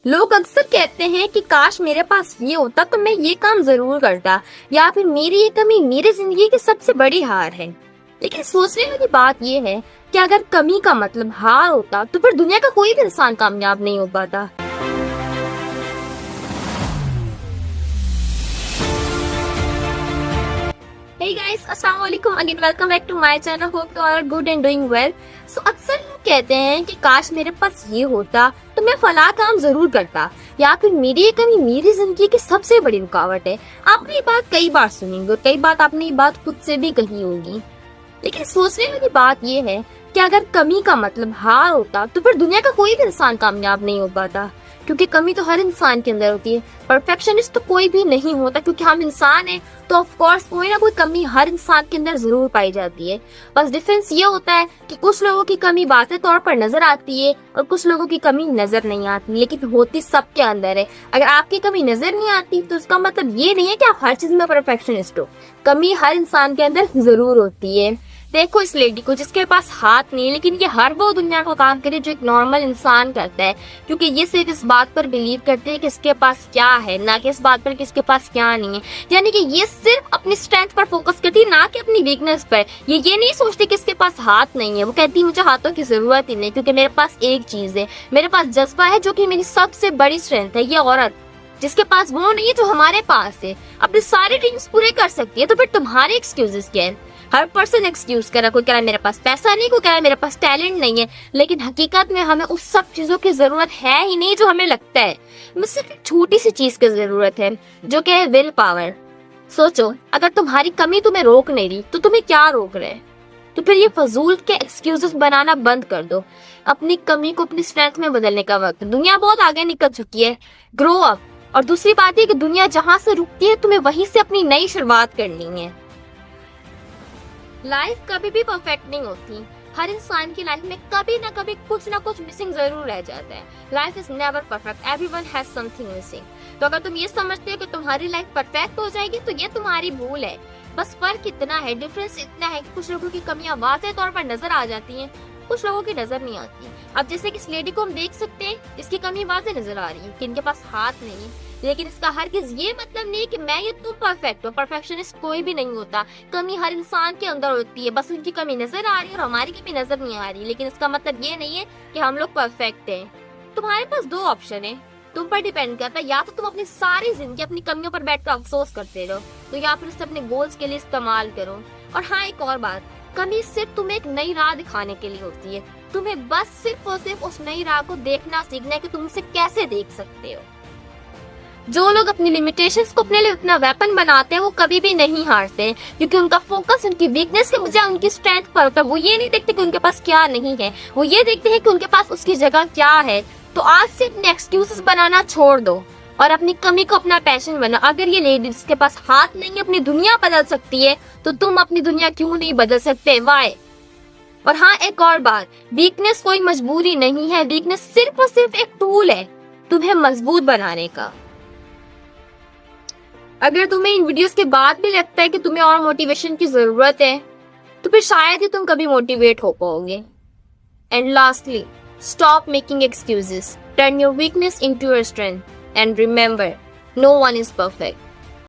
लोग अक्सर कहते हैं कि काश मेरे पास ये होता तो मैं ये काम जरूर करता, या फिर मेरी ये कमी मेरी जिंदगी की सबसे बड़ी हार है। लेकिन सोचने वाली बात ये है कि अगर कमी का मतलब हार होता तो फिर दुनिया का कोई भी इंसान कामयाब नहीं हो पाता। Hey guys, अस्सलाम वालेकुम again, welcome back to my channel. Hope you are good and doing well. So अक्सर लोग कहते हैं कि काश मेरे पास ये होता तो मैं फला काम जरूर करता, या फिर मेरी ये कमी मेरी जिंदगी की सबसे बड़ी रुकावट है। आपने ये बात कई बार सुनी होगी और कई बार आपने ये बात खुद से भी कही होगी। लेकिन सोचने वाली बात ये है कि अगर कमी का मतलब हार होता तो फिर दुनिया का कोई भी इंसान कामयाब नहीं हो पाता, क्योंकि कमी तो हर इंसान के अंदर होती है। परफेक्शनिस्ट तो कोई भी नहीं होता, क्योंकि हम इंसान हैं तो ऑफ कोर्स कोई ना कोई कमी हर इंसान के अंदर जरूर पाई जाती है। बस डिफरेंस ये होता है कि कुछ लोगों की कमी वाज़ेह तौर पर नजर आती है और कुछ लोगों की कमी नजर नहीं आती, लेकिन होती सबके अंदर है। अगर आपकी कमी नजर नहीं आती तो उसका मतलब ये नहीं है कि आप हर चीज में परफेक्शनिस्ट हो। कमी हर इंसान के अंदर जरूर होती है। देखो इस लेडी को जिसके पास हाथ नहीं है, लेकिन ये हर वो दुनिया का काम करे जो एक नॉर्मल इंसान करता है, क्योंकि ये सिर्फ इस बात पर बिलीव करते हैं कि इसके पास क्या है, ना कि इस बात पर कि इसके पास क्या नहीं है। यानी कि ये सिर्फ अपनी स्ट्रेंथ पर फोकस करती है, ना कि अपनी वीकनेस पर। ये नहीं सोचती कि इसके पास हाथ नहीं है। वो कहती है मुझे हाथों की जरूरत ही नहीं, क्योंकि मेरे पास एक चीज है, मेरे पास जज्बा है, जो कि मेरी सबसे बड़ी स्ट्रेंथ है। ये औरत जिसके पास वो नहीं है जो हमारे पास है, अपने सारे ड्रीम्स पूरे कर सकती है। तो फिर तुम्हारे एक्सक्यूजेस क्या है? हर पर्सन एक्सक्यूज कर रहा है। कोई कह रहा है मेरे पास पैसा नहीं, कोई कह रहा है मेरे पास टैलेंट नहीं है, लेकिन हकीकत में हमें उस सब चीजों की जरूरत है ही नहीं जो हमें लगता है। हमें सिर्फ एक छोटी सी चीज की जरूरत है, जो कि है विल पावर। सोचो, अगर तुम्हारी कमी तुम्हें रोक नहीं रही तो तुम्हें क्या रोक रहे हैं? तो फिर ये फजूल के एक्सक्यूजेस बनाना बंद कर दो। अपनी कमी को अपनी स्ट्रेंथ में बदलने का वक्त। दुनिया बहुत आगे निकल चुकी है, ग्रो अप। और दूसरी बात है कि दुनिया जहां से रुकती है तुम्हें वहीं से अपनी नई शुरुआत करनी है। लाइफ कभी भी परफेक्ट नहीं होती। हर इंसान की लाइफ में कभी ना कभी कुछ ना कुछ मिसिंग जरूर रह जाता है। Life is never perfect, everyone has something missing. तो अगर तुम ये समझते हो कि तुम्हारी लाइफ परफेक्ट हो जाएगी तो ये तुम्हारी भूल है। बस फर्क इतना है, डिफरेंस इतना है कि कुछ लोगों की कमियां वाज़ेह तौर पर नजर आ जाती हैं, कुछ लोगों की नजर नहीं आती। अब जैसे कि इस लेडी को हम देख सकते हैं, इसकी कमी वाज़ेह नजर आ रही है कि इनके पास हाथ नहीं है, लेकिन इसका हरगिज ये मतलब नहीं कि मैं ये तुम परफेक्ट हो। परफेक्शनिस्ट कोई भी नहीं होता। कमी हर इंसान के अंदर होती है, बस उनकी कमी नजर आ रही है और हमारी कमी नजर नहीं आ रही, लेकिन इसका मतलब ये नहीं है कि हम लोग परफेक्ट हैं। तुम्हारे पास दो ऑप्शन है, तुम पर डिपेंड करता है। या तो तुम अपनी सारी जिंदगी अपनी कमियों पर बैठकर अफसोस करते रहो, तो या फिर उसे अपने गोल्स के लिए इस्तेमाल करो। और हाँ, एक और बात, कमी सिर्फ तुम्हें एक नई राह दिखाने के लिए होती है। तुम्हें बस सिर्फ और सिर्फ उस नई राह को देखना सीखना है कि तुम उसे कैसे देख सकते हो। जो लोग अपनी लिमिटेशंस को अपने लिए इतना वेपन बनाते हैं वो कभी भी नहीं हारते, क्योंकि उनका फोकस उनकी वीकनेस के बजाय उनकी स्ट्रेंथ पर होता है। वो ये नहीं देखते कि उनके पास क्या नहीं है, वो ये देखते हैं कि उनके पास उसकी जगह क्या है। तो आज से अपने एक्सक्यूजेस बनाना छोड़ दो और अपनी कमी को अपना पैशन बना। अगर ये लेडी जिसके पास हाथ नहीं अपनी दुनिया बदल सकती है, तो तुम अपनी दुनिया क्यों नहीं बदल सकते? वाई? और हाँ, एक और बात, वीकनेस कोई मजबूरी नहीं है। वीकनेस सिर्फ और सिर्फ एक टूल है तुम्हें मजबूत बनाने का। अगर तुम्हें इन वीडियोस के बाद भी लगता है कि तुम्हें और मोटिवेशन की जरूरत है, तो फिर शायद ही तुम कभी मोटिवेट हो पाओगे। And lastly, stop making excuses, turn your weakness into your strength, and remember, no one is perfect.